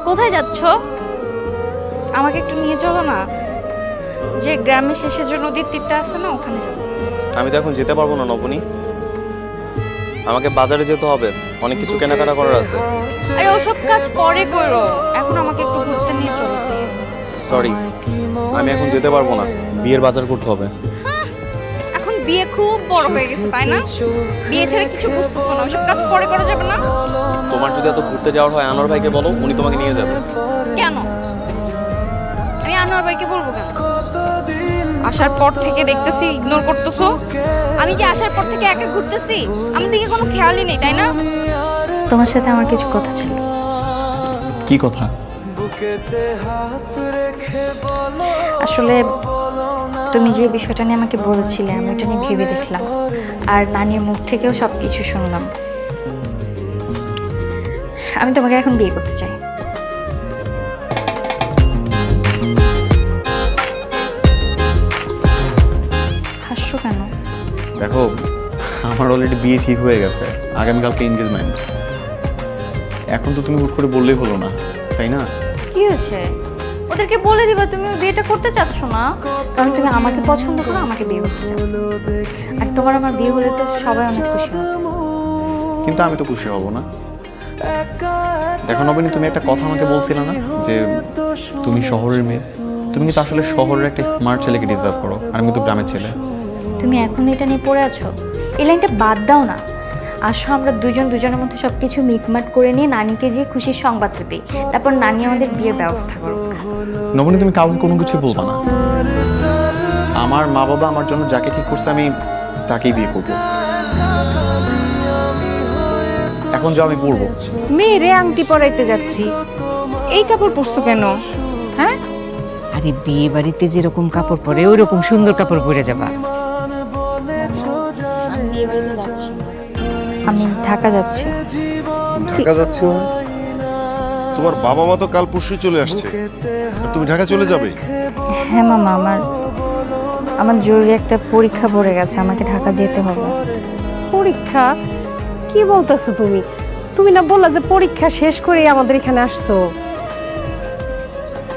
কোথায় যাচ্ছ? আমাকে একটু নিয়ে চলো না, যে গ্রামের শেষে যে নদীর তীরটা আছে না, ওখানে যাবো। আমি তো এখন যেতে পারবো না নবনী, আমাকে বাজারে যেতে হবে, অনেক কিছু কেনাকাটা করার আছে। আরে ওসব কাজ পরে করো, এখন আমাকে একটু ঘুরতে নিয়ে চলো প্লিজ। সরি, আমি এখন যেতে পারবো না, বিয়ের বাজার করতে হবে। এখন বিয়ে খুব বড় হয়ে গেছে তাই না? বিয়ে ছেড়ে কিছু বুঝতেছো না, ওসব কাজ পরে করা যাবে না। তোমার যদি এত ঘুরতে যাওয়ার হয় আনোয়ার ভাইকে বলো, উনি তোমাকে নিয়ে যাবে। কেন? আমি আনোয়ার ভাইকে বলবো কেন? আসার পর থেকে দেখতেছি ইগনোর করতেছো। আমি যে আসার পর থেকে একা ঘুরতেছি, আমার দিকে কোনো খেয়ালই নেই তাই না? তোমার সাথে আমার কিছু কথা ছিল। কি কথা? আসলে তুমি যে বিষয়টা নিয়ে আমাকে বলেছিলে, আমি ওটা নিয়ে ভেবে দেখলাম, আর নানির মুখ থেকেও সব কিছু শুনলাম। আমি তোমাকে এখন বিয়ে করতে চাই। হাসছো কেন? দেখো, আমার অলরেডি বিয়ে ঠিক হয়ে গেছে, আগামীকালকে এনগেজমেন্ট। এখন তো তুমি হুট করে বললেই হলো না, তাই না? কি হয়েছে? ওদেরকে বলে দিবা তুমি বিয়েটা করতে চাচ্ছ না, কারণ তুমি আমাকে পছন্দ করো, আমাকে বিয়ে করতে চাও। আর তোমার আমার বিয়ে হলে তো সবাই অনেক খুশি হবে। কিন্তু আমি তো খুশি হব না। দেখো নবীন, তুমি একটা কথা আমাকে বলছিলে না যে তুমি শহরের মেয়ে, তুমি কিন্তু আসলে শহরের একটা স্মার্ট ছেলেকে ডিজার্ভ করো, আর আমি তো গ্রামের ছেলে। তুমি এখন এটা নিয়ে পড়ে আছো, এই লাইনটা বাদ দাও না। আসো আমরা দুজনের মধ্যে সব কিছু মিটমাট করে নিয়ে নানিকে যে খুশির সংবাদটা দিই, তারপর নানি আমাদের বিয়ের ব্যবস্থা করুক। নবনী, তুমি কাউকে কোনো কিছু বলবা না। আমার মা বাবা আমার জন্য যাকে ঠিক করছে আমি তাকেই বিয়ে করবো। এখন যা আমি পড়বো। মেয়েরে আংটি পরাইতে যাচ্ছি, এই কাপড় পরছো কেন? হ্যাঁ, আরে বিয়ে বাড়িতে যেরকম কাপড় পরে ওই রকম সুন্দর কাপড় পরে যাবা। আমি ঢাকা যাচ্ছি। ঢাকা যাচ্ছে মানে? তোমার বাবা মা তো কাল পরশুই চলে আসছে, আর তুমি ঢাকা চলে যাবে? হ্যাঁ মামা, আমার জরুরি একটা পরীক্ষা পড়ে গেছে, আমাকে ঢাকা যেতে হবে। পরীক্ষা? কি বলতেছো তুমি? তুমি না বললা যে পরীক্ষা শেষ করে আমাদের এখানে আসছো?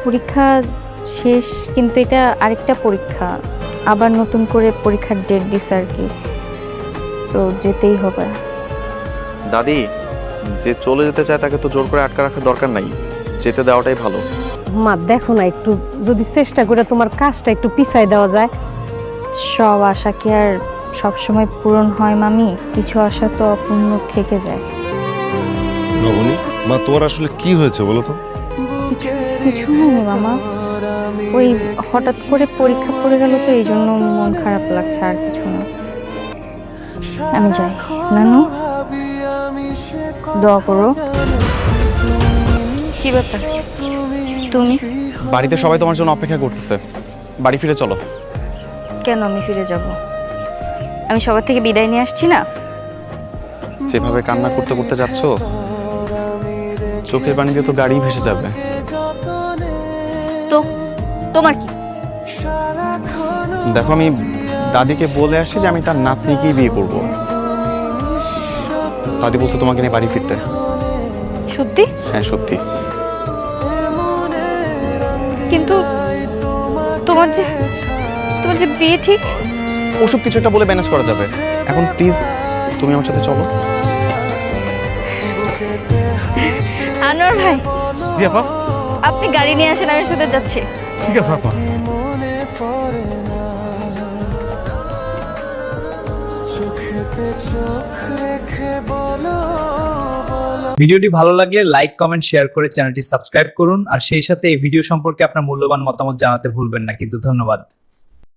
পরীক্ষা শেষ, কিন্তু এটা আরেকটা পরীক্ষা, আবার নতুন করে পরীক্ষার ডেট দিছে আর কি, তো যেতেই হবে। দাদি, যে চলে যেতে চায় তাকে তো জোর করে আটকা রাখার দরকার নাই, যেতে দেওয়াটাই ভালো। মা দেখো না, একটু যদি চেষ্টা করে তোমার কাজটা একটু পিছায় দেওয়া যায়। সব আশা কি আর সবসময় পূরণ হয় মামি? কিছু আশা তো অপূর্ণ থেকে যায়। নবনী, মা তোমার আসলে কি হয়েছে বলো তো? কিছু কিছু হয়নি মামা, ওই হঠাৎ করে পরীক্ষা পড়ে গেল তো এই জন্য মন খারাপ লাগছে, আর কিছু না। আমি যাই। নানু, দোয়া করো। কি ব্যাপার? তুমি বাড়িতে সবাই তোমার জন্য অপেক্ষা করতেছে, বাড়ি ফিরে চলো। কেন আমি ফিরে যাব? আমি সবার থেকে বিদায় নিয়ে আসছি না? যেভাবে কান্না করতে করতে যাচ্ছ, চোখের পানি দিয়ে তো গাড়ি ভেসে যাবে। তো তোমার কি? দেখো, আমি দাদিকে বলে আসি যে আমি তার নাতনিকেই বিয়ে করব। দাদি বলছে তোমাকে নিয়ে বাড়ি ফিরতে। সত্যি? হ্যাঁ সত্যি। কিন্তু তোমার যে বিয়ে ঠিক। ওসব কিছু একটা বলে ম্যানেজ করা যাবে। এখন প্লিজ তুমি আমার সাথে চলো। আনোয়ার ভাই, জি আপা। আপনি গাড়ি নিয়ে আসেন, আমি সাথে যাচ্ছি। ঠিক আছে আপা। ভিডিওটি ভালো লাগলে লাইক, কমেন্ট, শেয়ার করে চ্যানেলটি সাবস্ক্রাইব করুন। আর সেই সাথে এই ভিডিও সম্পর্কে আপনার মূল্যবান মতামত জানাতে ভুলবেন না কিন্তু। ধন্যবাদ।